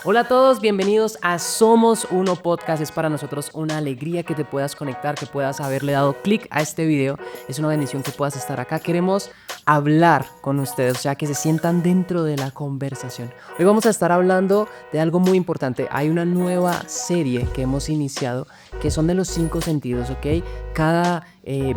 Hola a todos, bienvenidos a Somos Uno Podcast. Es para nosotros una alegría que te puedas conectar, que puedas haberle dado clic a este video. Es una bendición que puedas estar acá. Queremos hablar con ustedes, o sea, que se sientan dentro de la conversación. Hoy vamos a estar hablando de algo muy importante. Hay una nueva serie que hemos iniciado que son de los 5 sentidos, ¿ok? Cada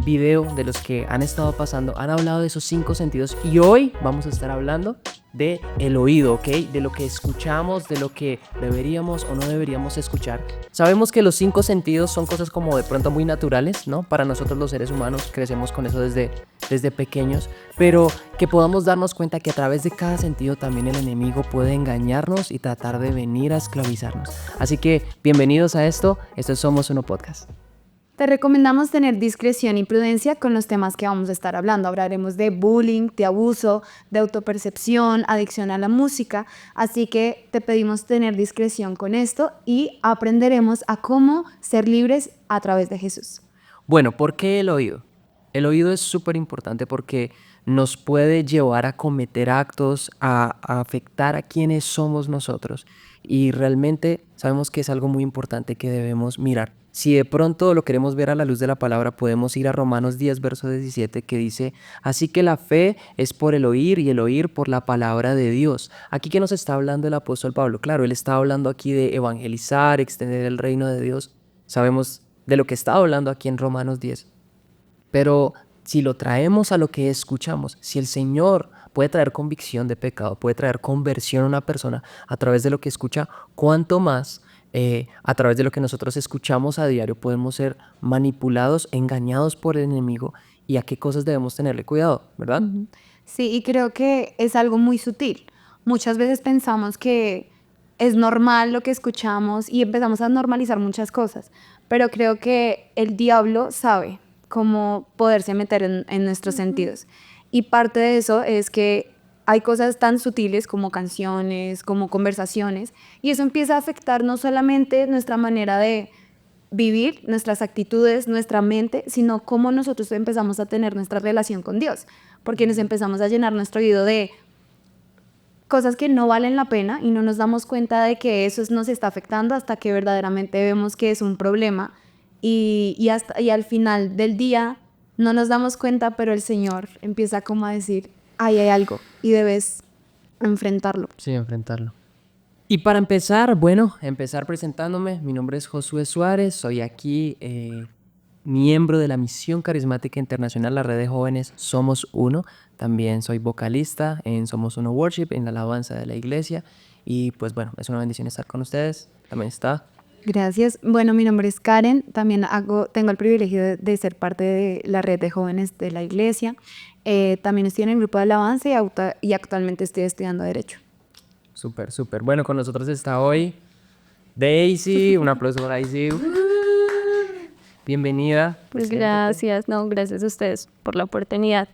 video de los que han estado pasando han hablado de esos 5 sentidos y hoy vamos a estar hablando de el oído, ¿ok? De lo que escuchamos, de lo que deberíamos o no deberíamos escuchar. Sabemos que los 5 sentidos son cosas como de pronto muy naturales, ¿no? Para nosotros los seres humanos crecemos con eso desde pequeños, pero que podamos darnos cuenta que a través de cada sentido también el enemigo puede engañarnos y tratar de venir a esclavizarnos. Así que bienvenidos a esto es Somos Uno Podcast. Te recomendamos tener discreción y prudencia con los temas que vamos a estar hablando. Hablaremos de bullying, de abuso, de autopercepción, adicción a la música. Así que te pedimos tener discreción con esto y aprenderemos a cómo ser libres a través de Jesús. Bueno, ¿por qué el oído? El oído es súper importante porque nos puede llevar a cometer actos, a afectar a quienes somos nosotros. Y realmente sabemos que es algo muy importante que debemos mirar. Si de pronto lo queremos ver a la luz de la palabra, podemos ir a Romanos 10, verso 17, que dice, así que la fe es por el oír y el oír por la palabra de Dios. Aquí que nos está hablando el apóstol Pablo, claro, él está hablando aquí de evangelizar, extender el reino de Dios. Sabemos de lo que está hablando aquí en Romanos 10. Pero si lo traemos a lo que escuchamos, si el Señor puede traer convicción de pecado, puede traer conversión a una persona a través de lo que escucha, ¿cuánto más a través de lo que nosotros escuchamos a diario podemos ser manipulados, engañados por el enemigo y a qué cosas debemos tenerle cuidado, ¿verdad? Ujú. Sí, y creo que es algo muy sutil. Muchas veces pensamos que es normal lo que escuchamos y empezamos a normalizar muchas cosas, pero creo que el diablo sabe cómo poderse meter en nuestros sentidos. Y parte de eso es que hay cosas tan sutiles como canciones, como conversaciones, y eso empieza a afectar no solamente nuestra manera de vivir, nuestras actitudes, nuestra mente, sino cómo nosotros empezamos a tener nuestra relación con Dios, porque nos empezamos a llenar nuestro oído de cosas que no valen la pena y no nos damos cuenta de que eso nos está afectando hasta que verdaderamente vemos que es un problema y al final del día no nos damos cuenta, pero el Señor empieza como a decir, ahí hay algo y debes enfrentarlo. Sí, enfrentarlo. Y para empezar, bueno, empezar presentándome, mi nombre es Josué Suárez, soy aquí miembro de la Misión Carismática Internacional, la red de jóvenes Somos Uno, también soy vocalista en Somos Uno Worship, en la alabanza de la iglesia, y pues bueno, es una bendición estar con ustedes, también está. Gracias. Bueno, mi nombre es Karen. También tengo el privilegio de ser parte de la red de jóvenes de la iglesia. También estoy en el grupo de alabanza y actualmente estoy estudiando Derecho. Súper, súper. Bueno, con nosotros está hoy Daisy, un aplauso para Daisy. Bienvenida. Pues Preséntate. gracias, no, gracias a ustedes por la oportunidad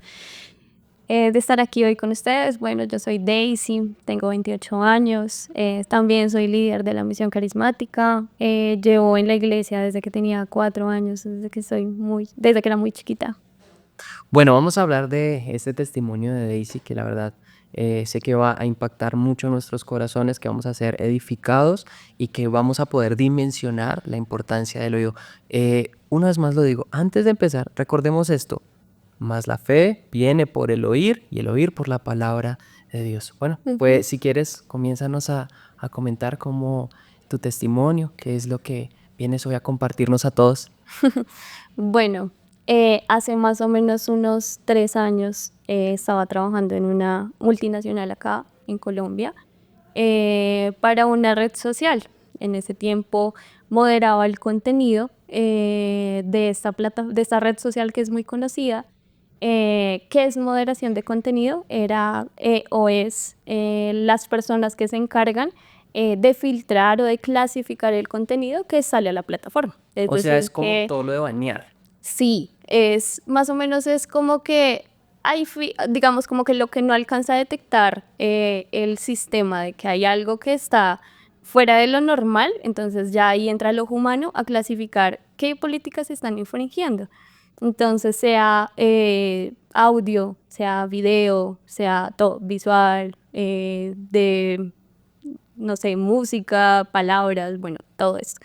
de estar aquí hoy con ustedes. Bueno, yo soy Daisy, tengo 28 años, también soy líder de la Misión Carismática, llevo en la iglesia desde que tenía 4 años, desde que era muy chiquita. Bueno, vamos a hablar de este testimonio de Daisy que la verdad sé que va a impactar mucho nuestros corazones, que vamos a ser edificados y que vamos a poder dimensionar la importancia del oído. Una vez más lo digo, antes de empezar, recordemos esto, más la fe viene por el oír y el oír por la palabra de Dios. Bueno, pues si quieres, comiénzanos a comentar cómo tu testimonio, qué es lo que vienes hoy a compartirnos a todos. Bueno, hace más o menos unos 3 años estaba trabajando en una multinacional acá en Colombia para una red social. En ese tiempo moderaba el contenido de esta red social que es muy conocida. ¿Qué es moderación de contenido? Era o es las personas que se encargan de filtrar o de clasificar el contenido que sale a la plataforma. Es O sea, decir, es como todo lo de banear. sí, es más o menos es como que digamos como que lo que no alcanza a detectar el sistema de que hay algo que está fuera de lo normal, entonces ya ahí entra el ojo humano a clasificar qué políticas se están infringiendo. Entonces sea audio, sea video, sea todo, visual, no sé, música, palabras, bueno, todo eso.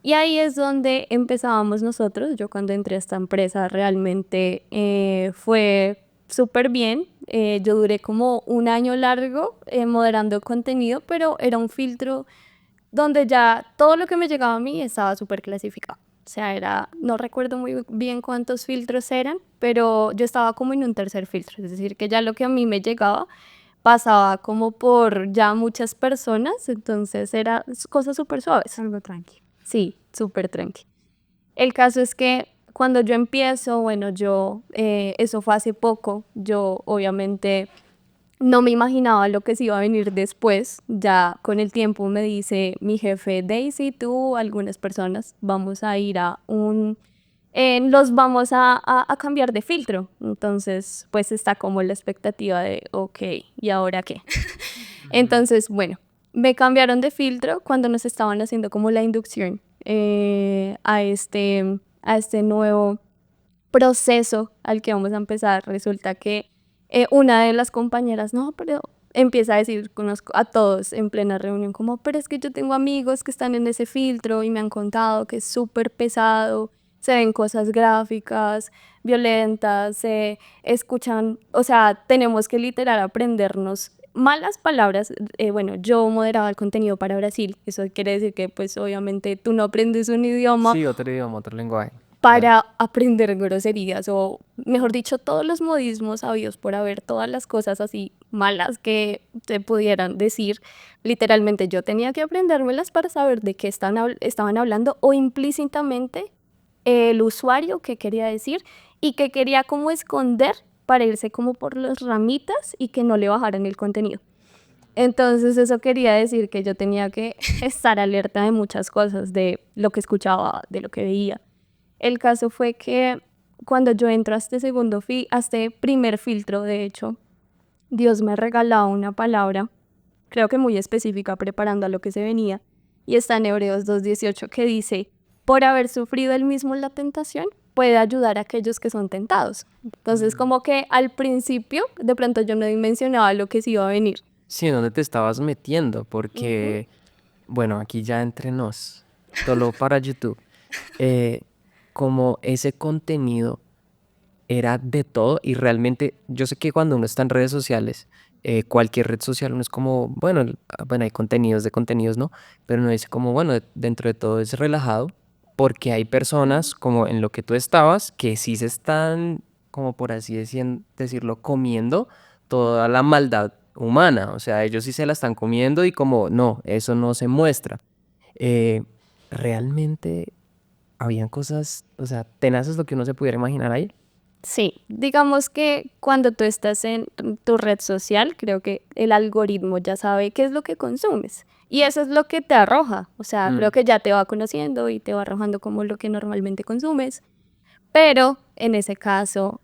Y ahí es donde empezábamos nosotros. Yo cuando entré a esta empresa realmente fue súper bien. Yo duré como un año largo moderando contenido, pero era un filtro donde ya todo lo que me llegaba a mí estaba súper clasificado. O sea, no recuerdo muy bien cuántos filtros eran, pero yo estaba como en un tercer filtro. Es decir, que ya lo que a mí me llegaba pasaba como por ya muchas personas, entonces era cosas súper suaves. Algo tranqui. Sí, súper tranqui. El caso es que cuando yo empiezo, bueno, eso fue hace poco, yo obviamente no me imaginaba lo que se iba a venir después. Ya con el tiempo me dice mi jefe, Daisy, tú, algunas personas, vamos a ir los vamos a cambiar de filtro. Entonces, pues está como la expectativa de, ok, ¿y ahora qué? Entonces, bueno, me cambiaron de filtro cuando nos estaban haciendo como la inducción a este nuevo proceso al que vamos a empezar. Resulta que una de las compañeras, no, pero empieza a decir a todos en plena reunión como, pero es que yo tengo amigos que están en ese filtro y me han contado que es súper pesado, se ven cosas gráficas, violentas, se escuchan, o sea, tenemos que literal aprendernos malas palabras. Bueno, yo moderaba el contenido para Brasil, eso quiere decir que pues obviamente tú no aprendes un idioma Sí, otro idioma, otro lenguaje. Claro. para aprender groserías o, mejor dicho, todos los modismos habidos por haber, todas las cosas así malas que te pudieran decir. Literalmente yo tenía que aprendérmelas para saber de qué estaban hablando o implícitamente el usuario qué quería decir y que quería como esconder para irse como por las ramitas y que no le bajaran el contenido. Entonces eso quería decir que yo tenía que estar alerta de muchas cosas, de lo que escuchaba, de lo que veía. El caso fue que cuando yo entro a este primer filtro, de hecho, Dios me regalaba una palabra, creo que muy específica, preparando a lo que se venía, y está en Hebreos 2:18 que dice, por haber sufrido él mismo la tentación, puede ayudar a aquellos que son tentados. Entonces, como que al principio, de pronto yo no dimensionaba lo que se iba a venir. Sí, ¿en dónde te estabas metiendo? Porque, bueno, aquí ya entre nos, solo para YouTube, eh, como ese contenido era de todo y realmente yo sé que cuando uno está en redes sociales, cualquier red social, uno es como, bueno, bueno, hay contenidos de contenidos, ¿no? Pero uno dice como, bueno, dentro de todo es relajado porque hay personas como en lo que tú estabas que sí se están, como por así decirlo, comiendo toda la maldad humana, o sea, ellos sí se la están comiendo y como, no, eso no se muestra. Eh, realmente habían cosas, o sea, tenaces lo que uno se pudiera imaginar ahí. Sí, digamos que cuando tú estás en tu red social, creo que el algoritmo ya sabe qué es lo que consumes y eso es lo que te arroja. O sea, creo que ya te va conociendo y te va arrojando como lo que normalmente consumes. Pero en ese caso,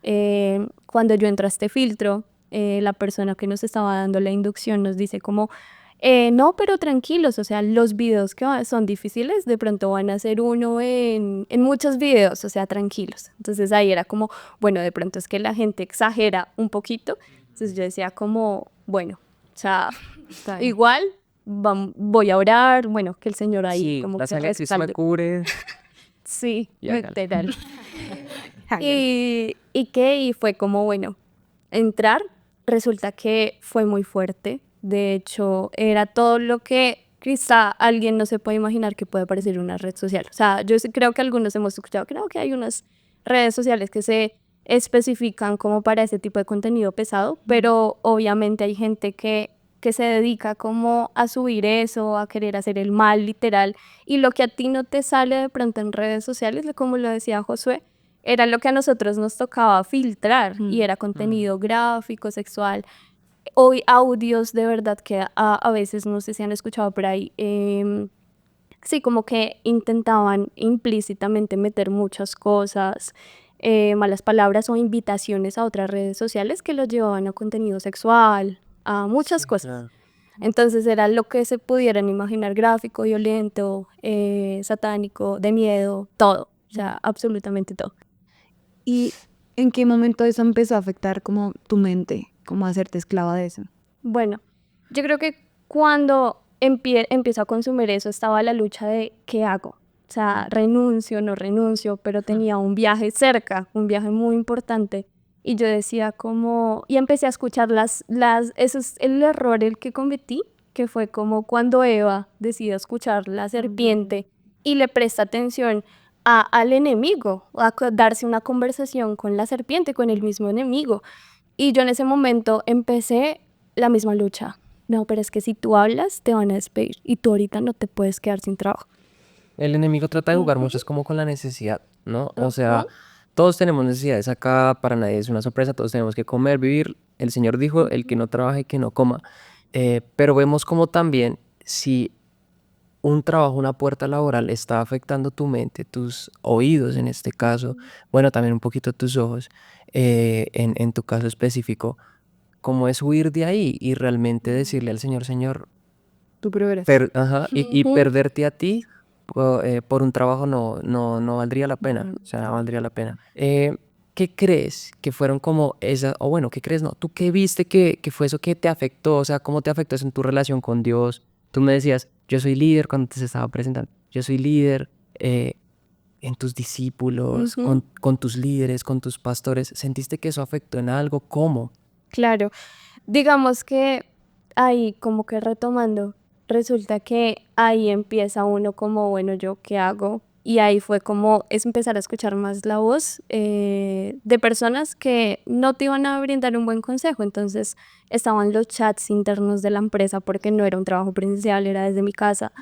cuando yo entro a este filtro, la persona que nos estaba dando la inducción nos dice como, no, pero tranquilos, o sea, los videos que son difíciles, de pronto van a ser uno en muchos videos, o sea, tranquilos. Entonces ahí era como, bueno, de pronto es que la gente exagera un poquito. Entonces yo decía como, bueno, o sea, Está bien. igual voy a orar, bueno, que el Señor ahí Sí, como la que sangre de Cristo me respalde. cubre. Sí, Y hágale. literal. Hágale. Y fue como, bueno, entrar, resulta que fue muy fuerte. De hecho, era todo lo que quizá alguien no se puede imaginar que puede parecer una red social. O sea, yo sí creo que algunos hemos escuchado, creo que hay unas redes sociales que se especifican como para ese tipo de contenido pesado, pero obviamente hay gente que se dedica como a subir eso, a querer hacer el mal literal, y lo que a ti no te sale de pronto en redes sociales, como lo decía Josué, era lo que a nosotros nos tocaba filtrar y era contenido gráfico, sexual, o audios de verdad que a veces no sé si han escuchado por ahí, sí, como que intentaban implícitamente meter muchas cosas, malas palabras o invitaciones a otras redes sociales que los llevaban a contenido sexual, a muchas cosas. Claro. Entonces era lo que se pudieran imaginar, gráfico, violento, satánico, de miedo, todo, o sea, absolutamente todo. ¿Y en qué momento eso empezó a afectar como tu mente, como hacerte esclava de eso? Bueno, yo creo que cuando empiezo a consumir eso, estaba la lucha de ¿qué hago? O sea, renuncio, no renuncio, pero tenía un viaje cerca, un viaje muy importante. Y yo decía como, y empecé a escuchar eso es el error el que cometí, que fue como cuando Eva decide escuchar la serpiente y le presta atención al enemigo, darse una conversación con la serpiente, con el mismo enemigo. Y yo en ese momento empecé la misma lucha. No, pero es que si tú hablas, te van a despedir y tú ahorita no te puedes quedar sin trabajo. El enemigo trata de jugar mucho, es como con la necesidad, ¿no? O sea, todos tenemos necesidades acá, para nadie es una sorpresa, todos tenemos que comer, vivir. El Señor dijo, el que no trabaje, que no coma. Pero vemos como también si un trabajo, una puerta laboral está afectando tu mente, tus oídos en este caso, bueno, también un poquito tus ojos, en tu caso específico, cómo es huir de ahí y realmente decirle al Señor, Señor, Tú progresas. ajá, y perderte a ti por un trabajo no valdría la pena, o sea, no valdría la pena. ¿Qué crees que fueron como esas, o bueno, qué crees, no, tú qué viste que fue eso que te afectó, o sea, cómo te afectó eso en tu relación con Dios? Tú me decías, yo soy líder cuando te estaba presentando, yo soy líder en tus discípulos, Ujú, con tus líderes, con tus pastores, ¿sentiste que eso afectó en algo? ¿Cómo? claro. Digamos que ahí como que retomando, resulta que ahí empieza uno como, bueno, ¿yo qué hago? Y ahí fue como es empezar a escuchar más la voz de personas que no te iban a brindar un buen consejo. Entonces estaban los chats internos de la empresa porque no era un trabajo presencial, era desde mi casa.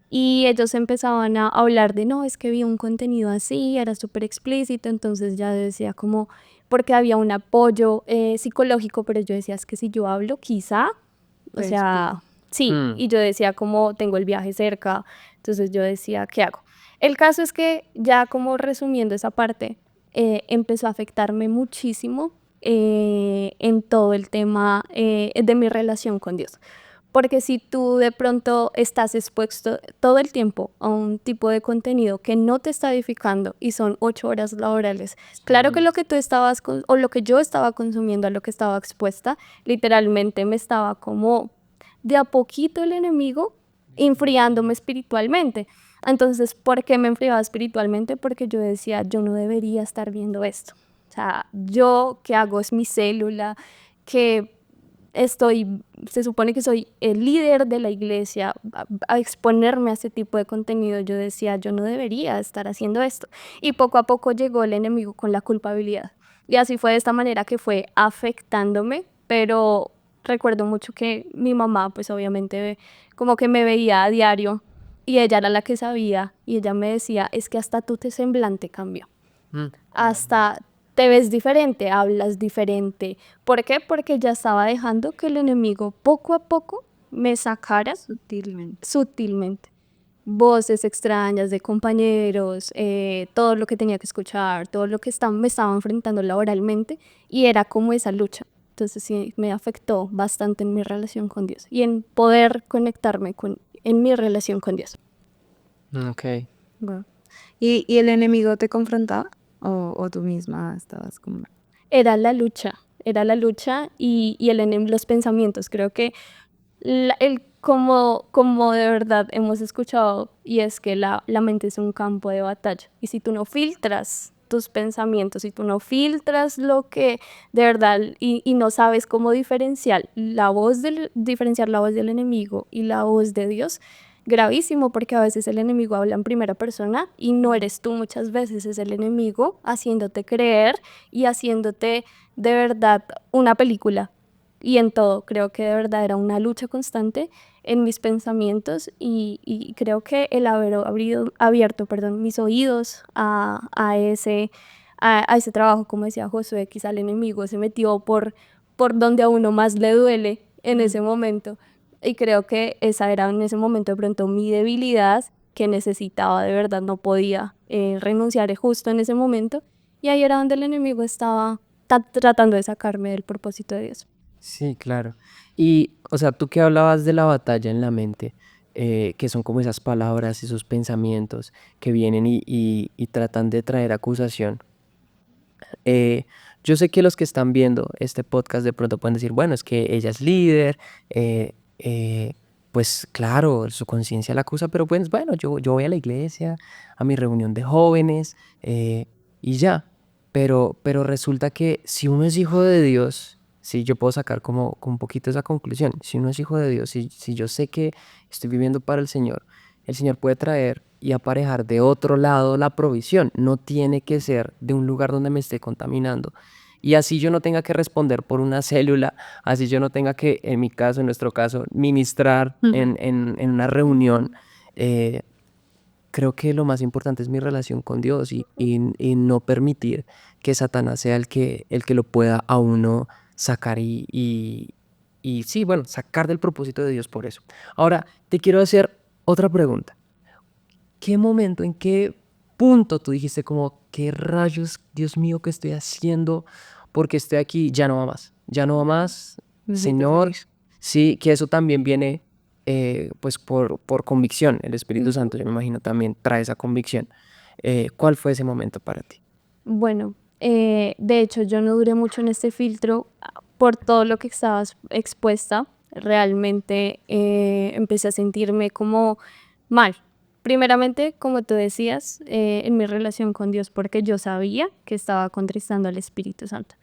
Y ellos empezaban a hablar de, no, es que vi un contenido así, era súper explícito, entonces ya decía como, porque había un apoyo psicológico, pero yo decía, es que si yo hablo, quizá, o Pues, sea, sí, Mm, y yo decía como, tengo el viaje cerca, entonces yo decía, ¿qué hago? El caso es que ya como resumiendo esa parte, empezó a afectarme muchísimo en todo el tema de mi relación con Dios. Porque si tú de pronto estás expuesto todo el tiempo a un tipo de contenido que no te está edificando y son 8 horas laborales, claro que lo que tú estabas o lo que yo estaba consumiendo, a lo que estaba expuesta, literalmente me estaba como de a poquito el enemigo enfriándome espiritualmente. Entonces, ¿por qué me enfriaba espiritualmente? Porque yo decía, yo no debería estar viendo esto. O sea, yo que hago es mi célula, que se supone que soy el líder de la iglesia, a exponerme a este tipo de contenido, yo decía, yo no debería estar haciendo esto. Y poco a poco llegó el enemigo con la culpabilidad. Y así fue de esta manera que fue afectándome, pero recuerdo mucho que mi mamá, pues obviamente, como que me veía a diario y ella era la que sabía y ella me decía, es que hasta tu semblante cambió, mm. hasta te ves diferente, hablas diferente. ¿Por qué? Porque ya estaba dejando que el enemigo poco a poco me sacara sutilmente. sutilmente. Voces extrañas de compañeros, todo lo que tenía que escuchar, todo lo que me estaba enfrentando laboralmente y era como esa lucha. Entonces sí, me afectó bastante en mi relación con Dios y en poder conectarme en mi relación con Dios. Ok. Guau. ¿Y el enemigo te confrontaba? ¿O tú misma estabas como... Era la lucha y los pensamientos. Creo que como de verdad hemos escuchado, y es que la mente es un campo de batalla. Y si tú no filtras tus pensamientos, si tú no filtras lo que de verdad y no sabes cómo diferenciar la voz del enemigo y la voz de Dios, gravísimo, porque a veces el enemigo habla en primera persona y no eres tú, muchas veces es el enemigo haciéndote creer y haciéndote de verdad una película. Y en todo, creo que de verdad era una lucha constante en mis pensamientos y creo que el haber abierto, perdón, mis oídos a ese trabajo, como decía Josué, quizá el enemigo se metió por donde a uno más le duele en ese momento. Y creo que esa era en ese momento de pronto mi debilidad que necesitaba de verdad, no podía renunciar justo en ese momento. Y ahí era donde el enemigo estaba tratando de sacarme del propósito de Dios. Sí, claro. Y, o sea, tú que hablabas de la batalla en la mente, que son como esas palabras, esos pensamientos que vienen y tratan de traer acusación. eh, yo sé que los que están viendo este podcast de pronto pueden decir, bueno, es que ella es líder, eh, pues claro, su conciencia la acusa, pero pues bueno, yo voy a la iglesia, a mi reunión de jóvenes y ya. Pero resulta que si uno es hijo de Dios, si yo puedo sacar como un poquito esa conclusión, si uno es hijo de Dios, si yo sé que estoy viviendo para el Señor puede traer y aparejar de otro lado la provisión. No tiene que ser de un lugar donde me esté contaminando. Y así yo no tenga que responder por una célula, así yo no tenga que, en mi caso, en nuestro caso, ministrar en una reunión. eh, Creo que lo más importante es mi relación con Dios y no permitir que Satanás sea el que lo pueda a uno sacar y sí, bueno, sacar del propósito de Dios por eso. Ahora, te quiero hacer otra pregunta. ¿Qué momento, en qué punto tú dijiste como, qué rayos, Dios mío, qué estoy haciendo? Porque estoy aquí, ya no va más, ya no va más, Necesito Señor. salir. Sí, que eso también viene pues por convicción. El Espíritu Ujú. Santo, yo me imagino, también trae esa convicción. ¿Cuál fue ese momento para ti? Bueno, de hecho yo no duré mucho en este filtro por todo lo que estabas expuesta. Realmente empecé a sentirme como mal. Primeramente, como tú decías, en mi relación con Dios, porque yo sabía que estaba contristando al Espíritu Santo.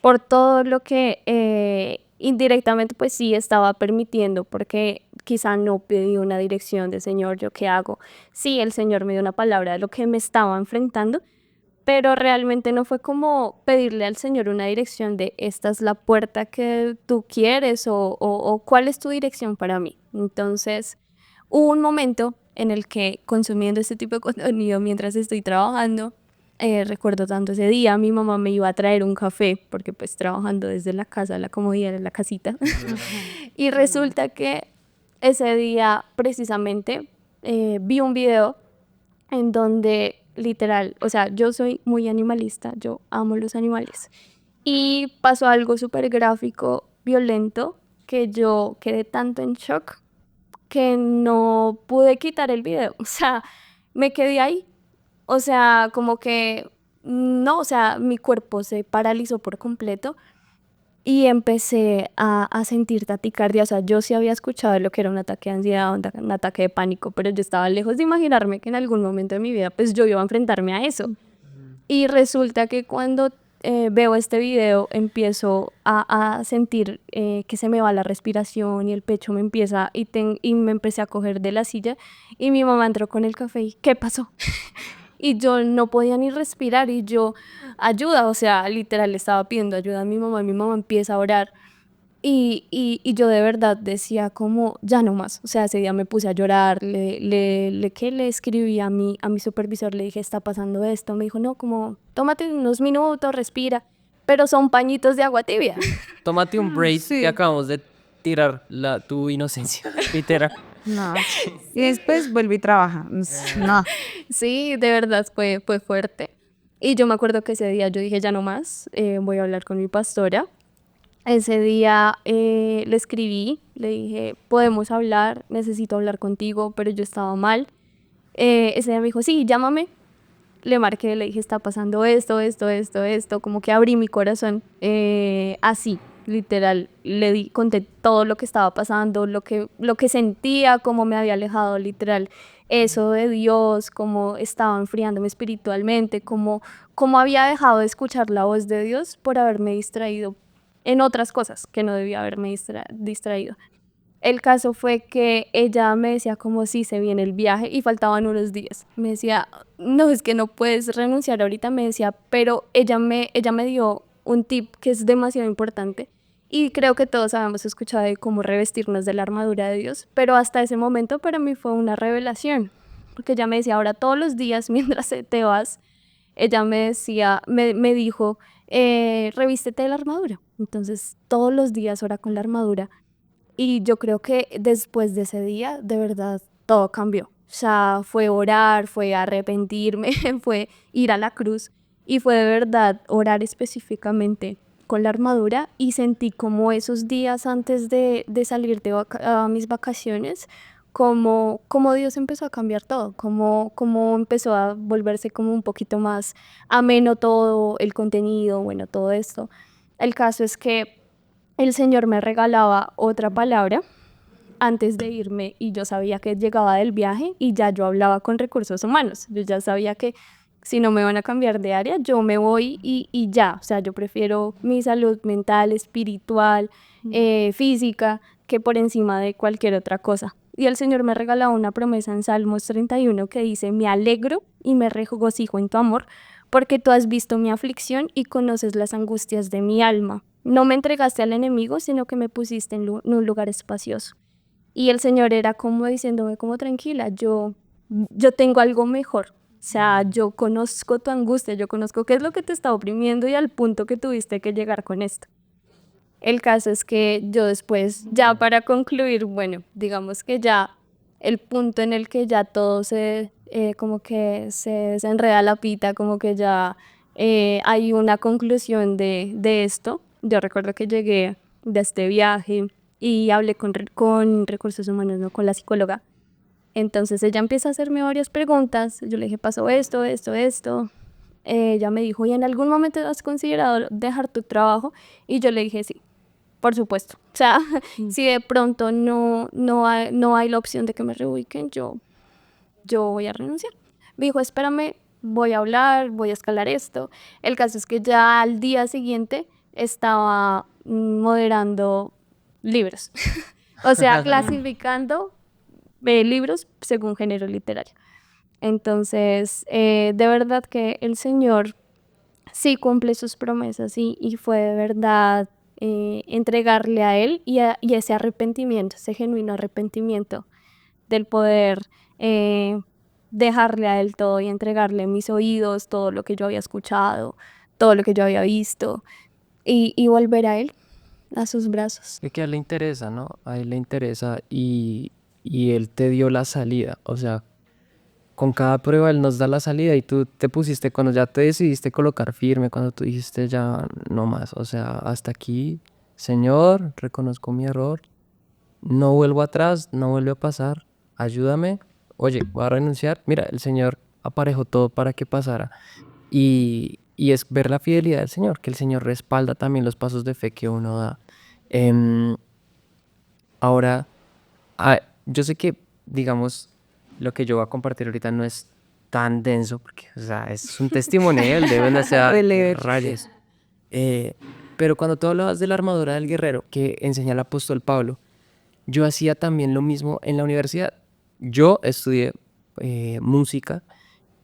Por todo lo que indirectamente pues sí estaba permitiendo, porque quizá no pedí una dirección de Señor, ¿yo qué hago? Sí, el Señor me dio una palabra de lo que me estaba enfrentando, pero realmente no fue como pedirle al Señor una dirección de esta es la puerta que tú quieres o cuál es tu dirección para mí. Entonces, hubo un momento en el que consumiendo este tipo de contenido mientras estoy trabajando, recuerdo tanto ese día, mi mamá me iba a traer un café, porque pues trabajando desde la casa, la comodidad de la casita. Ajá. Y resulta que ese día precisamente vi un video en donde literal, o sea, yo soy muy animalista, yo amo los animales. Y pasó algo súper gráfico, violento, que yo quedé tanto en shock que no pude quitar el video. O sea, me quedé ahí. O sea, como que no, o sea, mi cuerpo se paralizó por completo y empecé a sentir taquicardia. O sea, yo sí había escuchado lo que era un ataque de ansiedad, un ataque de pánico, pero yo estaba lejos de imaginarme que en algún momento de mi vida pues yo iba a enfrentarme a eso. Y resulta que cuando veo este video empiezo a sentir que se me va la respiración y el pecho me empieza y me empecé a coger de la silla y mi mamá entró con el café y ¿qué pasó? Y yo no podía ni respirar y yo ayuda, o sea, literal le estaba pidiendo ayuda a mi mamá empieza a orar y yo de verdad decía como, ya no más, o sea, ese día me puse a llorar, ¿qué? Le escribí a mi supervisor, le dije, está pasando esto, me dijo, no, como, tómate unos minutos, respira, pero son pañitos de agua tibia. Tómate un break que Sí. acabamos de tirar tu inocencia, literal. No. Y después vuelve y trabaja. No. Sí, de verdad fue fuerte. Y yo me acuerdo que ese día yo dije, ya no más, voy a hablar con mi pastora. Ese día le escribí, le dije, podemos hablar, necesito hablar contigo, pero yo estaba mal. Ese día me dijo, sí, llámame. Le marqué, le dije, está pasando esto, como que abrí mi corazón así, literal. Conté todo lo que estaba pasando, lo que sentía, cómo me había alejado, literal. Eso de Dios, cómo estaba enfriándome espiritualmente, cómo había dejado de escuchar la voz de Dios por haberme distraído en otras cosas que no debía haberme distraído. El caso fue que ella me decía como si se viene el viaje y faltaban unos días. Me decía, no, es que no puedes renunciar ahorita, me decía, pero ella me dio un tip que es demasiado importante y creo que todos habíamos escuchado de cómo revestirnos de la armadura de Dios, pero hasta ese momento para mí fue una revelación, porque ella me decía, ahora todos los días mientras te vas, ella me decía, me dijo, revístete de la armadura. Entonces todos los días ora con la armadura y yo creo que después de ese día, de verdad, todo cambió. O sea, fue orar, fue arrepentirme, fue ir a la cruz y fue de verdad orar específicamente con la armadura y sentí como esos días antes de salir a mis vacaciones, como Dios empezó a cambiar todo, como empezó a volverse como un poquito más ameno todo el contenido, bueno, todo esto. El caso es que el Señor me regalaba otra palabra antes de irme y yo sabía que llegaba del viaje y ya yo hablaba con recursos humanos. Yo ya sabía que si no me van a cambiar de área, yo me voy y ya. O sea, yo prefiero mi salud mental, espiritual, física, que por encima de cualquier otra cosa. Y el Señor me regaló una promesa en Salmos 31 que dice: me alegro y me regocijo en tu amor, porque tú has visto mi aflicción y conoces las angustias de mi alma. No me entregaste al enemigo, sino que me pusiste en un lugar espacioso. Y el Señor era como diciéndome como tranquila, yo tengo algo mejor. O sea, yo conozco tu angustia, yo conozco qué es lo que te está oprimiendo y al punto que tuviste que llegar con esto. El caso es que yo después, ya para concluir, bueno, digamos que ya el punto en el que ya todo como que se desenreda la pita, como que ya hay una conclusión de esto. Yo recuerdo que llegué de este viaje y hablé con recursos humanos, ¿no? Con la psicóloga. Entonces ella empieza a hacerme varias preguntas. Yo le dije, pasó esto, esto, esto. Ella me dijo, ¿y en algún momento has considerado dejar tu trabajo? Y yo le dije, sí, por supuesto. O sea, si de pronto no hay la opción de que me reubiquen, yo voy a renunciar. Me dijo, espérame, voy a hablar, voy a escalar esto. El caso es que ya al día siguiente estaba moderando libros. O sea, clasificando libros según género literario. Entonces, de verdad que el Señor sí cumple sus promesas y fue de verdad entregarle a Él y ese arrepentimiento, ese genuino arrepentimiento del poder dejarle a Él todo y entregarle mis oídos, todo lo que yo había escuchado, todo lo que yo había visto y volver a Él, a sus brazos. Es que a él le interesa, ¿no? A él le interesa y él te dio la salida. O sea, con cada prueba él nos da la salida y tú te pusiste, cuando ya te decidiste colocar firme, cuando tú dijiste ya no más, o sea, hasta aquí, Señor, reconozco mi error, no vuelvo atrás, no vuelve a pasar, ayúdame, oye, voy a renunciar. Mira, el Señor aparejó todo para que pasara y es ver la fidelidad del Señor, que el Señor respalda también los pasos de fe que uno da. Em, Ahora, yo sé que, digamos, lo que yo voy a compartir ahorita no es tan denso, porque, o sea, es un testimonial de una De leer. rayos. Eh, pero cuando tú hablabas de la armadura del guerrero que enseña el apóstol Pablo, yo hacía también lo mismo en la universidad. Yo estudié música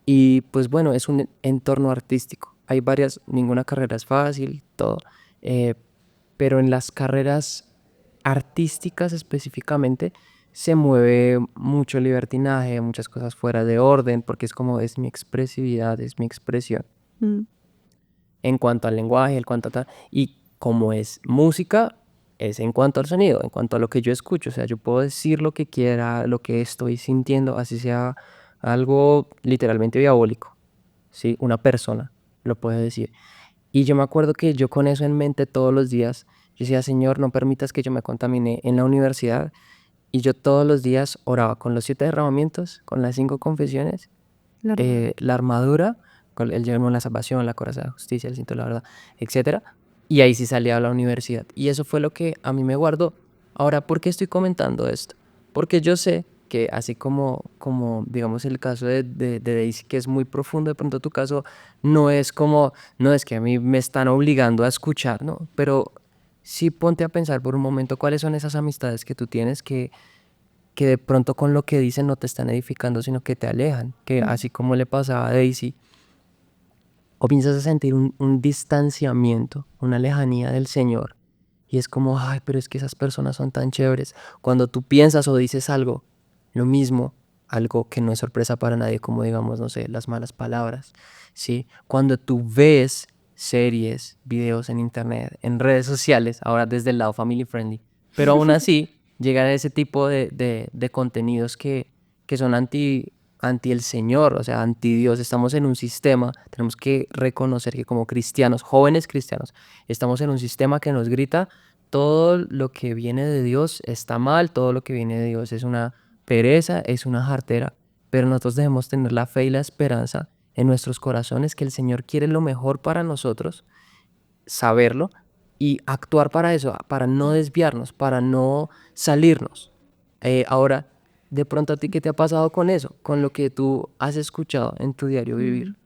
y pues bueno, es un entorno artístico. Hay varias, ninguna carrera es fácil, todo. eh, pero en las carreras artísticas específicamente se mueve mucho libertinaje, muchas cosas fuera de orden, porque es como es mi expresividad, es mi expresión Mm. en cuanto al lenguaje, en cuanto a tal, y como es música, es en cuanto al sonido, en cuanto a lo que yo escucho, o sea, yo puedo decir lo que quiera, lo que estoy sintiendo, así sea algo literalmente diabólico, ¿sí? Una persona lo puede decir. Y yo me acuerdo que yo con eso en mente todos los días, yo decía, Señor, no permitas que yo me contamine en la universidad. Y yo todos los días oraba con los 7 derramamientos, con las 5 confesiones, La- la armadura, con el yelmo de la salvación, la coraza de la justicia, el cinto de la verdad, etcétera. Y ahí sí salía a la universidad. Y eso fue lo que a mí me guardó. Ahora, ¿por qué estoy comentando esto? Porque yo sé que así como digamos el caso de Daisy, que es muy profundo, de pronto tu caso no es como, no es que a mí me están obligando a escuchar, ¿no? Pero sí ponte a pensar por un momento cuáles son esas amistades que tú tienes que de pronto con lo que dicen no te están edificando, sino que te alejan, que así como le pasaba a Daisy, comienzas a sentir un distanciamiento, una lejanía del Señor. Y es como, ay, pero es que esas personas son tan chéveres. Cuando tú piensas o dices algo, lo mismo, algo que no es sorpresa para nadie, como digamos, no sé, las malas palabras, ¿sí? Cuando tú ves series, videos en internet, en redes sociales, ahora desde el lado family friendly, pero aún así llegan ese tipo de contenidos que son anti el Señor, o sea, anti Dios. Estamos en un sistema, tenemos que reconocer que como cristianos, jóvenes cristianos, estamos en un sistema que nos grita todo lo que viene de Dios está mal, todo lo que viene de Dios es una pereza, es una jartera, pero nosotros debemos tener la fe y la esperanza en nuestros corazones que el Señor quiere lo mejor para nosotros, saberlo y actuar para eso, para no desviarnos, para no salirnos. Ahora, de pronto a ti, ¿qué te ha pasado con eso? Con lo que tú has escuchado en tu diario vivir.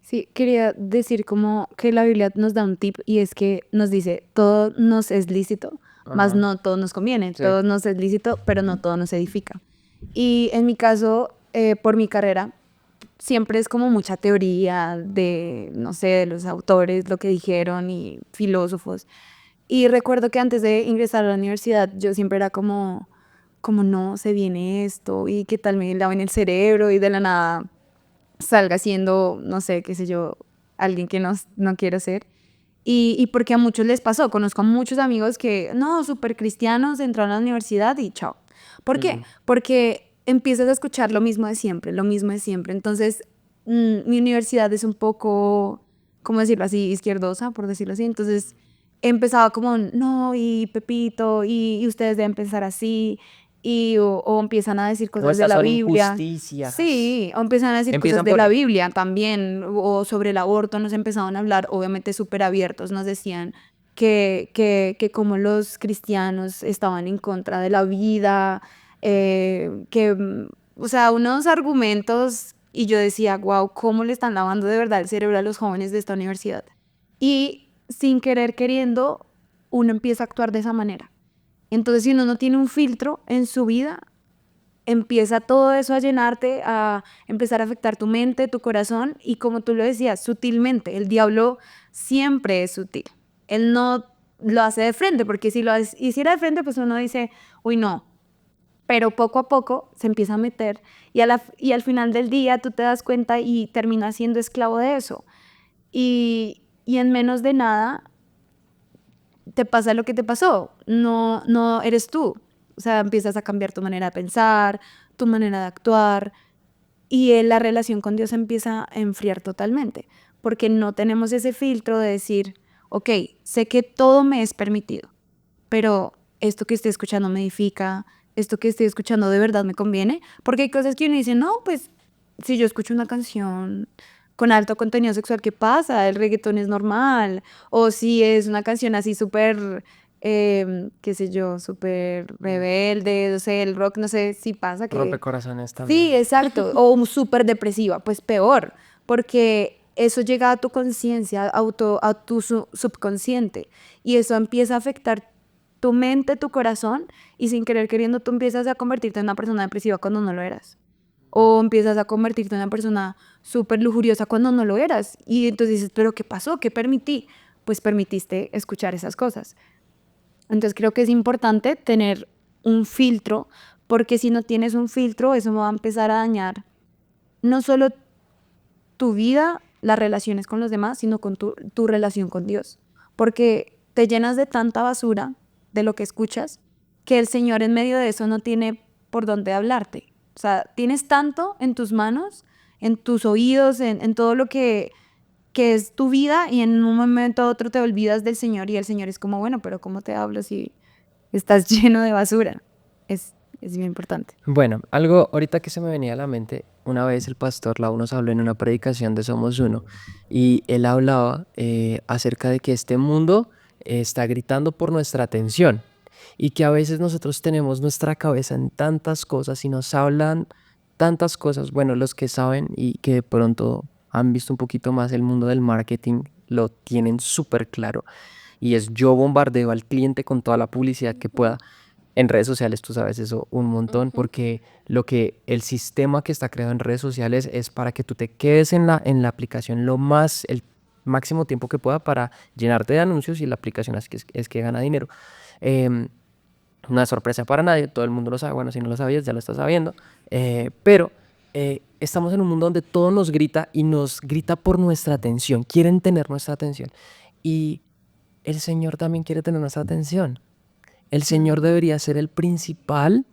Sí, quería decir como que la Biblia nos da un tip y es que nos dice, todo nos es lícito, mas Ajá. no todo nos conviene, Sí. todo nos es lícito, pero no todo nos edifica. Y en mi caso, por mi carrera, siempre es como mucha teoría de, no sé, de los autores, lo que dijeron y filósofos. Y recuerdo que antes de ingresar a la universidad, yo siempre era como no, se viene esto y qué tal me laven el cerebro y de la nada salga siendo, no sé, qué sé yo, alguien que no quiero ser. Y porque a muchos les pasó, conozco a muchos amigos que, no, súper cristianos, entraron a la universidad y chao. ¿Por qué? Porque empiezas a escuchar lo mismo de siempre, lo mismo de siempre. Entonces, mi universidad es un poco, ¿cómo decirlo así? Izquierdosa, por decirlo así. Entonces, empezaba como, no, y Pepito, y ustedes deben pensar así, o empiezan a decir No, cosas de estas la son Biblia. injusticias. Sí, o empiezan a decir cosas Empiezan de por la ahí. Biblia también, o sobre el aborto, nos empezaban a hablar, obviamente súper abiertos, nos decían que como los cristianos estaban en contra de la vida, o sea, unos argumentos, y yo decía, wow, ¿cómo le están lavando de verdad el cerebro a los jóvenes de esta universidad? Y sin querer queriendo, uno empieza a actuar de esa manera. Entonces, si uno no tiene un filtro en su vida, empieza todo eso a llenarte, a empezar a afectar tu mente, tu corazón, y como tú lo decías, sutilmente, el diablo siempre es sutil. Él no lo hace de frente, porque si lo hiciera de frente, pues uno dice, uy, no. Pero poco a poco se empieza a meter y al final del día tú te das cuenta y terminas siendo esclavo de eso. Y en menos de nada te pasa lo que te pasó, no eres tú. O sea, empiezas a cambiar tu manera de pensar, tu manera de actuar y la relación con Dios empieza a enfriar totalmente, porque no tenemos ese filtro de decir, ok, sé que todo me es permitido, pero esto que estoy escuchando me edifica, esto que estoy escuchando de verdad me conviene, porque hay cosas que uno dice, no, pues si yo escucho una canción con alto contenido sexual, ¿qué pasa? El reggaetón es normal, o si es una canción así súper, qué sé yo, súper rebelde, no sé, el rock, no sé si pasa que... Rompecorazones Sí, también. exacto, o súper depresiva, pues peor, porque eso llega a tu conciencia, a tu subconsciente, y eso empieza a afectar tu mente, tu corazón, y sin querer queriendo tú empiezas a convertirte en una persona depresiva cuando no lo eras. O empiezas a convertirte en una persona súper lujuriosa cuando no lo eras. Y entonces dices, ¿pero qué pasó? ¿Qué permití? Pues permitiste escuchar esas cosas. Entonces creo que es importante tener un filtro, porque si no tienes un filtro, eso va a empezar a dañar no solo tu vida, las relaciones con los demás, sino con tu relación con Dios. Porque te llenas de tanta basura de lo que escuchas que el Señor en medio de eso no tiene por dónde hablarte. O sea, tienes tanto en tus manos, en tus oídos, en todo lo que es tu vida y en un momento a otro te olvidas del Señor y el Señor es como, bueno, pero ¿cómo te hablo si estás lleno de basura? Es bien importante. Bueno, algo ahorita que se me venía a la mente, una vez el pastor Lau nos habló en una predicación de Somos Uno y él hablaba acerca de que este mundo está gritando por nuestra atención y que a veces nosotros tenemos nuestra cabeza en tantas cosas y nos hablan tantas cosas. Bueno, los que saben y que de pronto han visto un poquito más el mundo del marketing lo tienen súper claro y es yo bombardeo al cliente con toda la publicidad que pueda. En redes sociales tú sabes eso un montón Ujú. porque lo que el sistema que está creado en redes sociales es para que tú te quedes en la aplicación el máximo tiempo que pueda para llenarte de anuncios y la aplicación es que gana dinero. Em, no es sorpresa para nadie, todo el mundo lo sabe, bueno, si no lo sabías ya lo estás sabiendo, pero estamos en un mundo donde todo nos grita y nos grita por nuestra atención, quieren tener nuestra atención y el Señor también quiere tener nuestra atención. El Señor debería ser el principal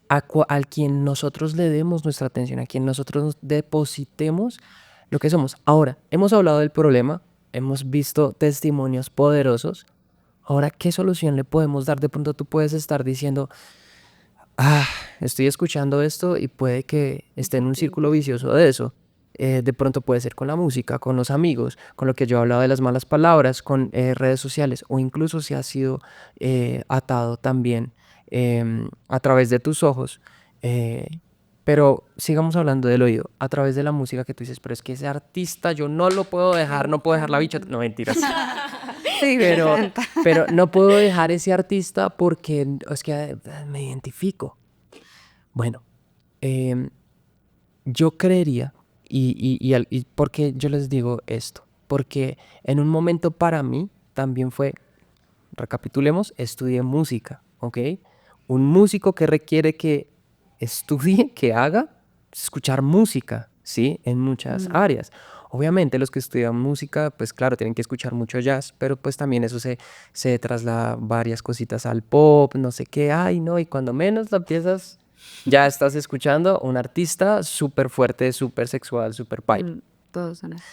al quien nosotros le demos nuestra atención, a quien nosotros nos depositemos lo que somos. Ahora, hemos hablado del problema, hemos visto testimonios poderosos. Ahora, ¿qué solución le podemos dar? De pronto tú puedes estar diciendo, ah, estoy escuchando esto y puede que esté en un círculo vicioso de eso. De pronto puede ser con la música, con los amigos, con lo que yo he hablado de las malas palabras, con redes sociales o incluso si ha sido atado también a través de tus ojos. Pero sigamos hablando del oído, a través de la música que tú dices, pero es que ese artista yo no lo puedo dejar, no puedo dejar la bicha. No, mentiras. Sí, Pero, pero no puedo dejar ese artista porque es que me identifico. Bueno, em, yo creería, y ¿por qué yo les digo esto? Porque en un momento para mí también fue, recapitulemos, estudié música, ¿ok? Un músico que requiere que estudie, que haga, escuchar música, ¿sí? En muchas áreas. Obviamente los que estudian música, pues claro, tienen que escuchar mucho jazz, pero pues también eso se traslada varias cositas al pop, no sé qué, ay, no, y cuando menos lo empiezas, ya estás escuchando un artista súper fuerte, súper sexual, súper pipe. Todos son así.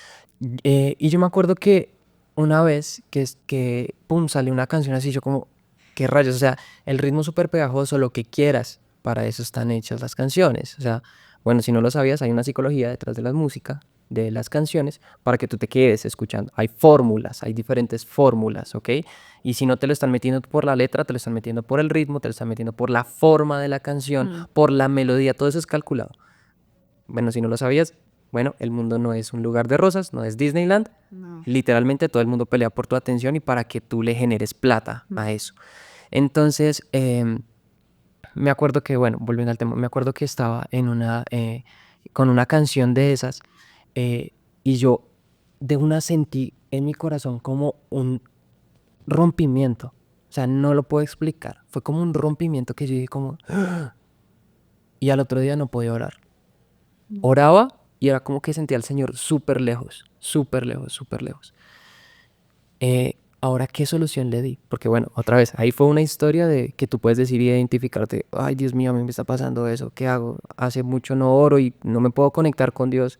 Y yo me acuerdo que una vez que pum, salió una canción así, yo como, ¿qué rayos? O sea, el ritmo súper pegajoso, lo que quieras, para eso están hechas las canciones. O sea, bueno, si no lo sabías, hay una psicología detrás de la música, de las canciones, para que tú te quedes escuchando. Hay fórmulas, hay diferentes fórmulas, ¿ok? Y si no te lo están metiendo por la letra, te lo están metiendo por el ritmo, te lo están metiendo por la forma de la canción, por la melodía, todo eso es calculado. Bueno, si no lo sabías, bueno, el mundo no es un lugar de rosas, no es Disneyland. No. Literalmente todo el mundo pelea por tu atención y para que tú le generes plata a eso. Entonces, me acuerdo que, bueno, volviendo al tema, me acuerdo que estaba con una canción de esas y yo de una sentí en mi corazón como un rompimiento. O sea, no lo puedo explicar. Fue como un rompimiento que yo dije como... Y al otro día no podía orar. Oraba y era como que sentía al Señor súper lejos, súper lejos, súper lejos. Ahora, ¿qué solución le di? Porque bueno, otra vez, ahí fue una historia de que tú puedes decir y identificarte, ay Dios mío, a mí me está pasando eso, ¿qué hago? Hace mucho no oro y no me puedo conectar con Dios.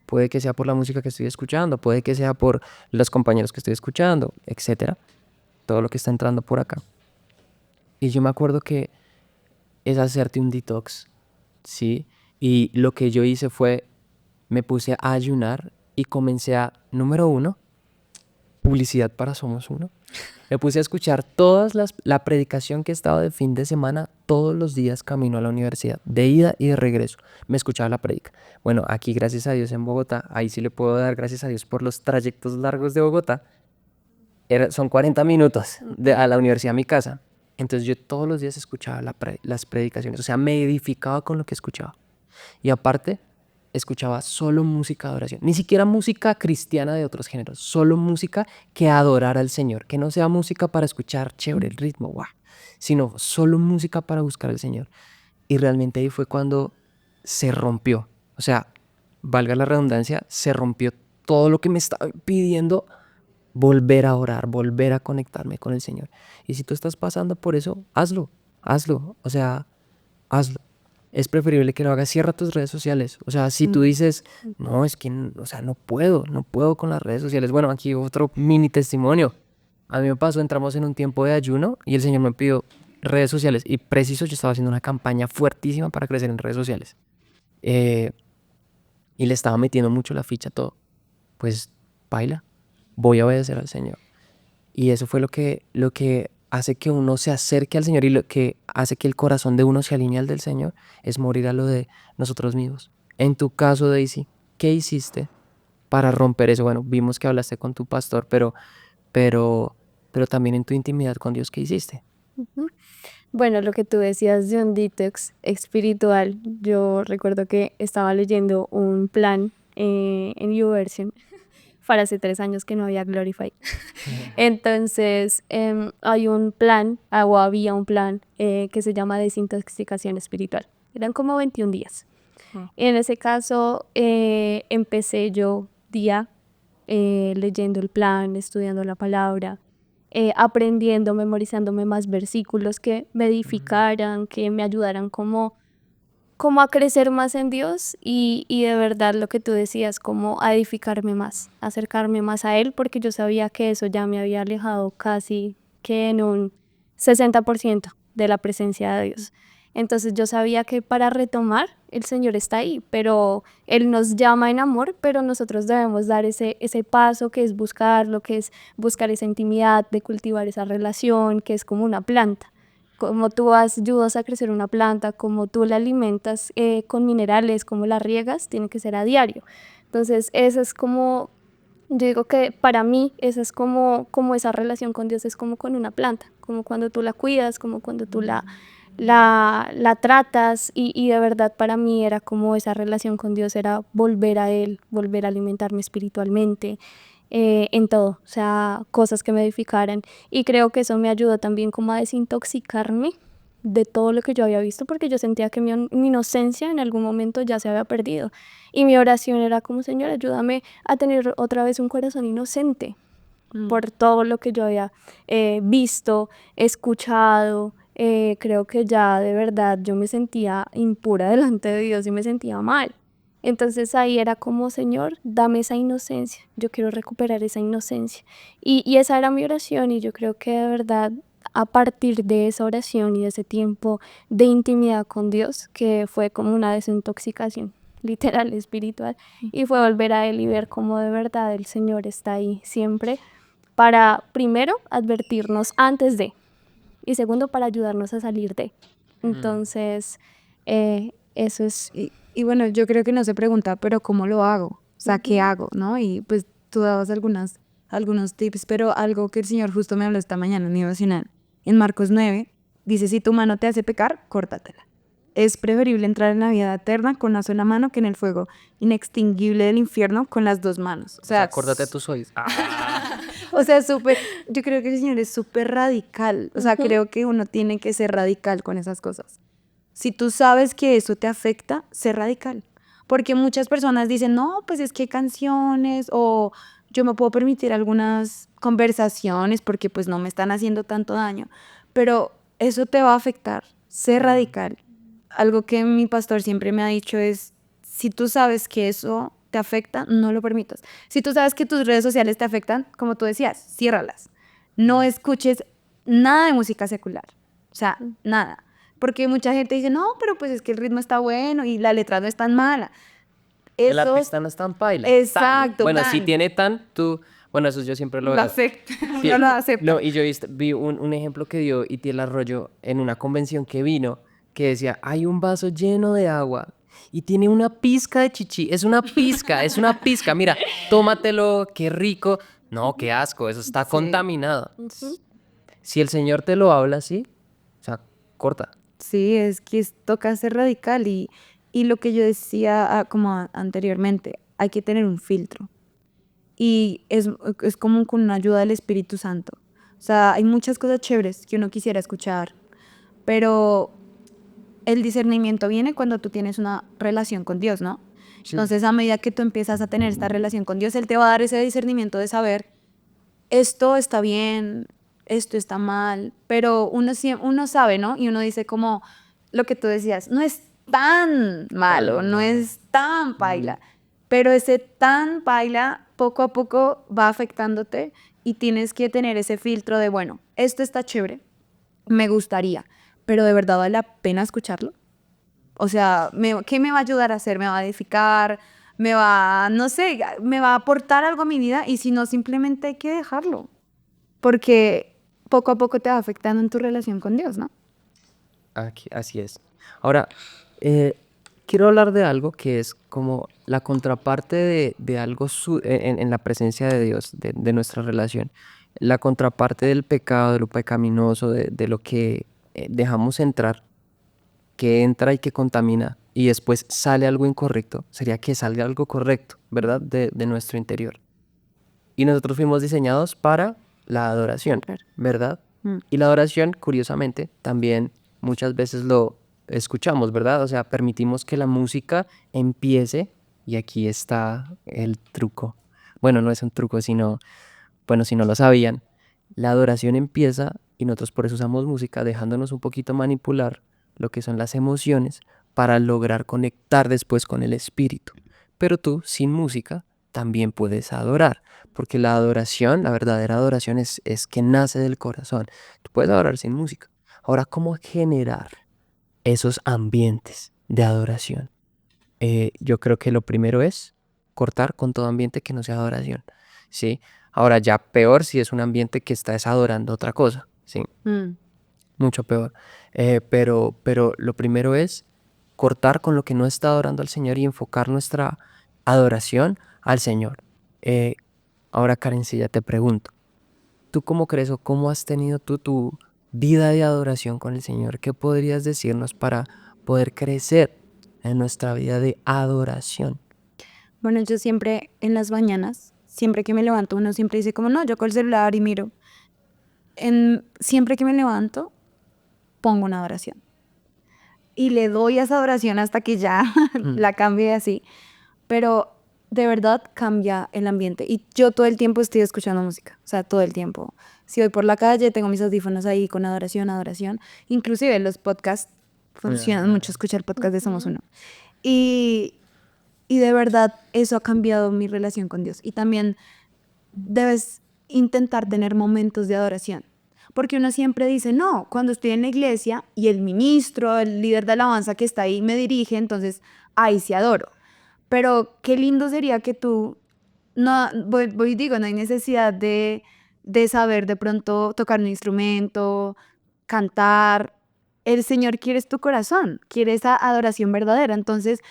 Puede que sea por la música que estoy escuchando, puede que sea por los compañeros que estoy escuchando, etcétera. Todo lo que está entrando por acá. Y yo me acuerdo que es hacerte un detox, ¿sí? Y lo que yo hice fue, me puse a ayunar y comencé a, número uno, publicidad para Somos Uno. Me puse a escuchar la predicación que estaba de fin de semana todos los días camino a la universidad, de ida y de regreso. Me escuchaba la predica. Bueno, aquí gracias a Dios en Bogotá, ahí sí le puedo dar gracias a Dios por los trayectos largos de Bogotá. Son 40 minutos a la universidad a mi casa. Entonces yo todos los días escuchaba las predicaciones, o sea, me edificaba con lo que escuchaba. Y aparte, escuchaba solo música de adoración, ni siquiera música cristiana de otros géneros, solo música que adorara al Señor, que no sea música para escuchar chévere el ritmo, guau, sino solo música para buscar al Señor. Y realmente ahí fue cuando se rompió, o sea, valga la redundancia, se rompió todo lo que me estaba pidiendo volver a orar, volver a conectarme con el Señor. Y si tú estás pasando por eso, hazlo, hazlo, o sea, hazlo. Es preferible que lo hagas, cierra tus redes sociales. O sea, si tú dices, no, es que, o sea, no puedo con las redes sociales. Bueno, aquí otro mini testimonio. A mí me pasó, entramos en un tiempo de ayuno y el Señor me pidió redes sociales. Y preciso, yo estaba haciendo una campaña fuertísima para crecer en redes sociales. Eh, y le estaba metiendo mucho la ficha a todo. Pues, baila, voy a obedecer al Señor. Y eso fue lo que hace que uno se acerque al Señor y lo que hace que el corazón de uno se alinee al del Señor es morir a lo de nosotros mismos. En tu caso, Daisy, ¿qué hiciste para romper eso? Bueno, vimos que hablaste con tu pastor, pero también en tu intimidad con Dios, ¿qué hiciste? Ujú. Bueno, lo que tú decías de un detox espiritual, yo recuerdo que estaba leyendo un plan en YouVersion para hace 3 años que no había Glorify. Entonces, hay un plan, o había un plan que se llama desintoxicación espiritual. Eran como 21 días. Y en ese caso, empecé yo día leyendo el plan, estudiando la palabra, aprendiendo, memorizándome más versículos que me edificaran, que me ayudaran como a crecer más en Dios y de verdad lo que tú decías, como a edificarme más, acercarme más a Él, porque yo sabía que eso ya me había alejado casi que en un 60% de la presencia de Dios. Entonces yo sabía que para retomar el Señor está ahí, pero Él nos llama en amor, pero nosotros debemos dar ese paso que es buscarlo, que es buscar esa intimidad, de cultivar esa relación, que es como una planta. Como tú ayudas a crecer una planta, como tú la alimentas con minerales, como la riegas, tiene que ser a diario. Entonces, eso es como, yo digo que para mí, esa es como esa relación con Dios es como con una planta, como cuando tú la cuidas, como cuando tú la tratas y de verdad para mí era como esa relación con Dios, era volver a Él, volver a alimentarme espiritualmente, en todo, o sea, cosas que me edificaran y creo que eso me ayudó también como a desintoxicarme de todo lo que yo había visto porque yo sentía que mi inocencia en algún momento ya se había perdido y mi oración era como Señor, ayúdame a tener otra vez un corazón inocente por todo lo que yo había visto, escuchado. Creo que ya de verdad yo me sentía impura delante de Dios y me sentía mal. Entonces ahí era como, Señor, dame esa inocencia, yo quiero recuperar esa inocencia. Y esa era mi oración y yo creo que de verdad a partir de esa oración y de ese tiempo de intimidad con Dios, que fue como una desintoxicación literal, espiritual, y fue volver a Él y ver cómo de verdad el Señor está ahí siempre para, primero, advertirnos antes de, y segundo, para ayudarnos a salir de. Entonces, eso es. Y bueno, yo creo que no se pregunta, pero ¿cómo lo hago? O sea, ¿qué hago? ¿No? Y pues tú dabas algunos tips, pero algo que el Señor justo me habló esta mañana en mi devocional. En Marcos 9 dice, si tu mano te hace pecar, córtatela. Es preferible entrar en la vida eterna con una sola mano que en el fuego inextinguible del infierno con las dos manos. O sea, acuérdate de tus oídos. O sea, súper, yo creo que el Señor es súper radical. O sea, creo que uno tiene que ser radical con esas cosas. Si tú sabes que eso te afecta, sé radical. Porque muchas personas dicen, no, pues es que hay canciones o yo me puedo permitir algunas conversaciones porque pues no me están haciendo tanto daño. Pero eso te va a afectar. Sé radical. Algo que mi pastor siempre me ha dicho es, si tú sabes que eso te afecta, no lo permitas. Si tú sabes que tus redes sociales te afectan, como tú decías, ciérralas. No escuches nada de música secular. O sea, nada. Porque mucha gente dice, no, pero pues es que el ritmo está bueno y la letra no es tan mala. La Eso, pista no es tan paila. exacto. Bueno, tan. si tiene tan, tú... Bueno, eso yo siempre lo... Lo acepta. Sí, No lo acepta. no, y yo vi un ejemplo que dio Itiel Arroyo en una convención que vino, que decía, hay un vaso lleno de agua y tiene una pizca de chichi. Es una pizca. Mira, tómatelo, qué rico. No, qué asco, eso está Sí. contaminado. Si el Señor te lo habla así, o sea, corta. Sí, es que toca ser radical y lo que yo decía como anteriormente, hay que tener un filtro y es como con una ayuda del Espíritu Santo. O sea, hay muchas cosas chéveres que uno quisiera escuchar, pero el discernimiento viene cuando tú tienes una relación con Dios, ¿no? Sí. Entonces, a medida que tú empiezas a tener esta relación con Dios, Él te va a dar ese discernimiento de saber, esto está bien, esto está mal, pero uno sabe, ¿no? Y uno dice como lo que tú decías, no es tan malo, no es tan paila, pero ese tan paila poco a poco va afectándote y tienes que tener ese filtro de, bueno, esto está chévere, me gustaría, pero ¿de verdad vale la pena escucharlo? O sea, ¿qué me va a ayudar a hacer? ¿Me va a edificar? ¿Me va, no sé, me va a aportar algo a mi vida? Y si no, simplemente hay que dejarlo. Porque poco a poco te va afectando en tu relación con Dios, ¿no? Así es. Ahora, quiero hablar de algo que es como la contraparte de algo en la presencia de Dios, de nuestra relación. La contraparte del pecado, de lo pecaminoso, de lo que dejamos entrar, que entra y que contamina, y después sale algo incorrecto, sería que salga algo correcto, ¿verdad? De nuestro interior. Y nosotros fuimos diseñados para la adoración, Claro. ¿verdad? Mm. Y la adoración, curiosamente, también muchas veces lo escuchamos, ¿verdad? O sea, permitimos que la música empiece y aquí está el truco. Bueno, no es un truco, sino, bueno, si no lo sabían, la adoración empieza y nosotros por eso usamos música, dejándonos un poquito manipular lo que son las emociones para lograr conectar después con el espíritu. Pero tú, sin música, también puedes adorar, porque la adoración, la verdadera adoración es que nace del corazón. Tú puedes adorar sin música. Ahora, ¿cómo generar esos ambientes de adoración? Yo creo que lo primero es cortar con todo ambiente que no sea adoración, ¿sí? Ahora, ya peor si es un ambiente que estás adorando otra cosa, ¿sí? Mm. mucho peor. Pero lo primero es cortar con lo que no está adorando al Señor y enfocar nuestra adoración al Señor. Eh, Ahora, Karencilla, te pregunto, ¿tú cómo crees o cómo has tenido tú tu vida de adoración con el Señor? ¿Qué podrías decirnos para poder crecer en nuestra vida de adoración? Bueno, yo siempre en las mañanas, siempre que me levanto, uno siempre dice como, no, yo con el celular y miro. Siempre que me levanto, pongo una adoración. Y le doy a esa adoración hasta que ya la cambie así. Pero de verdad cambia el ambiente. Y yo todo el tiempo estoy escuchando música. O sea, todo el tiempo. Si voy por la calle, tengo mis audífonos ahí con adoración, adoración. Inclusive los podcasts funcionan mucho, escuchar podcast de Somos Uno. Y, y de verdad eso ha cambiado mi relación con Dios. Y también debes intentar tener momentos de adoración. Porque uno siempre dice, no, cuando estoy en la iglesia y el ministro, el líder de alabanza que está ahí me dirige, entonces ahí sí adoro. Pero qué lindo sería que tú, no, voy y digo, no hay necesidad de saber de pronto tocar un instrumento, cantar. El Señor quiere tu corazón, quiere esa adoración verdadera. Entonces,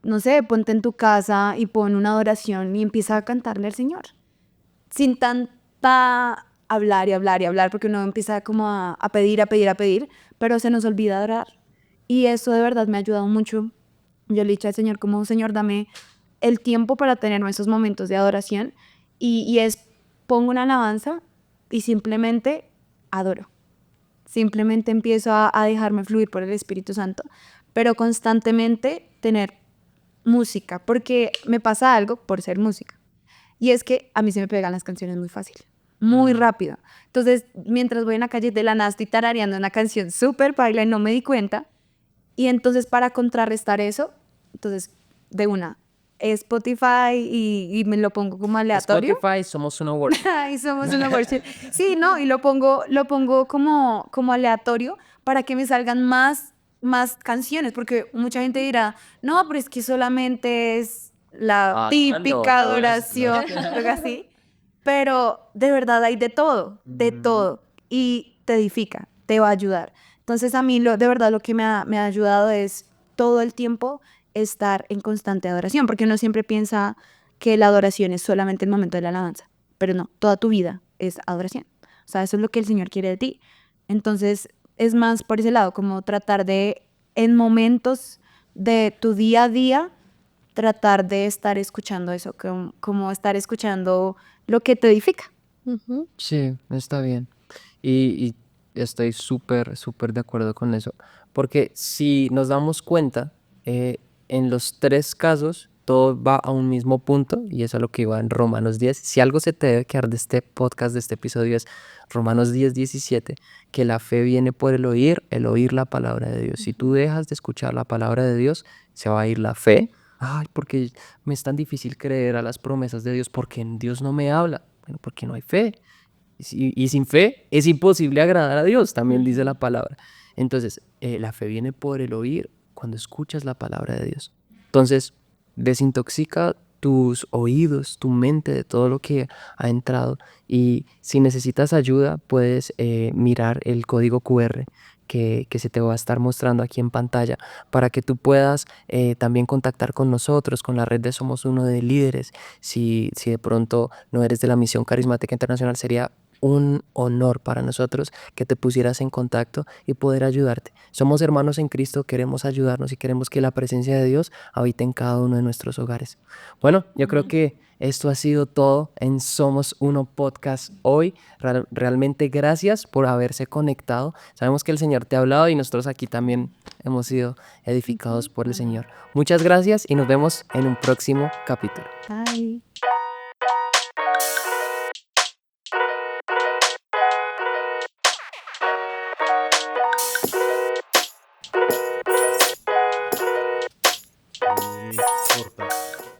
no sé, ponte en tu casa y pon una adoración y empieza a cantarle al Señor sin tanta hablar y hablar y hablar, porque uno empieza como a pedir, a pedir, a pedir, pero se nos olvida orar. Y eso de verdad me ha ayudado mucho. Yo le he dicho al Señor como, Señor, dame el tiempo para tener esos momentos de adoración y es, pongo una alabanza y simplemente adoro. Simplemente empiezo a dejarme fluir por el Espíritu Santo, pero constantemente tener música, porque me pasa algo por ser música. Y es que a mí se me pegan las canciones muy fácil, muy rápido. Entonces, mientras voy en la calle de la nada estoy tarareando una canción súper paila y no me di cuenta. Y entonces para contrarrestar eso, entonces de una, Spotify y me lo pongo como aleatorio. Spotify, Somos Uno Worship. Ay, somos una worship. Sí, no, y lo pongo como aleatorio para que me salgan más canciones, porque mucha gente dirá, no, pero es que solamente es la típica adoración, algo así. Pero de verdad hay de todo, y te edifica, te va a ayudar. Entonces a mí de verdad lo que me ha ayudado es todo el tiempo estar en constante adoración, porque uno siempre piensa que la adoración es solamente el momento de la alabanza, pero no, toda tu vida es adoración. O sea, eso es lo que el Señor quiere de ti. Entonces, es más por ese lado, como tratar de, en momentos de tu día a día, tratar de estar escuchando eso, como estar escuchando lo que te edifica. Ujú. Sí, está bien. Y estoy súper de acuerdo con eso. Porque si nos damos cuenta, en los tres casos, todo va a un mismo punto, y eso es lo que iba en Romanos 10. Si algo se te debe quedar de este podcast, de este episodio, es Romanos 10:17, que la fe viene por el oír la palabra de Dios. Si tú dejas de escuchar la palabra de Dios, se va a ir la fe. Ay, porque me es tan difícil creer a las promesas de Dios, porque Dios no me habla. Bueno, porque no hay fe. Y sin fe es imposible agradar a Dios, también dice la palabra. Entonces, la fe viene por el oír cuando escuchas la palabra de Dios. Entonces, desintoxica tus oídos, tu mente de todo lo que ha entrado. Y si necesitas ayuda, puedes mirar el código QR que se te va a estar mostrando aquí en pantalla para que tú puedas también contactar con nosotros, con la red de Somos Uno de líderes. Si de pronto no eres de la Misión Carismática Internacional, sería un honor para nosotros que te pusieras en contacto y poder ayudarte. Somos hermanos en Cristo, queremos ayudarnos y queremos que la presencia de Dios habite en cada uno de nuestros hogares. Bueno, yo creo que esto ha sido todo en Somos Uno Podcast hoy. Realmente gracias por haberse conectado. Sabemos que el Señor te ha hablado y nosotros aquí también hemos sido edificados por el Señor. Muchas gracias y nos vemos en un próximo capítulo. Bye.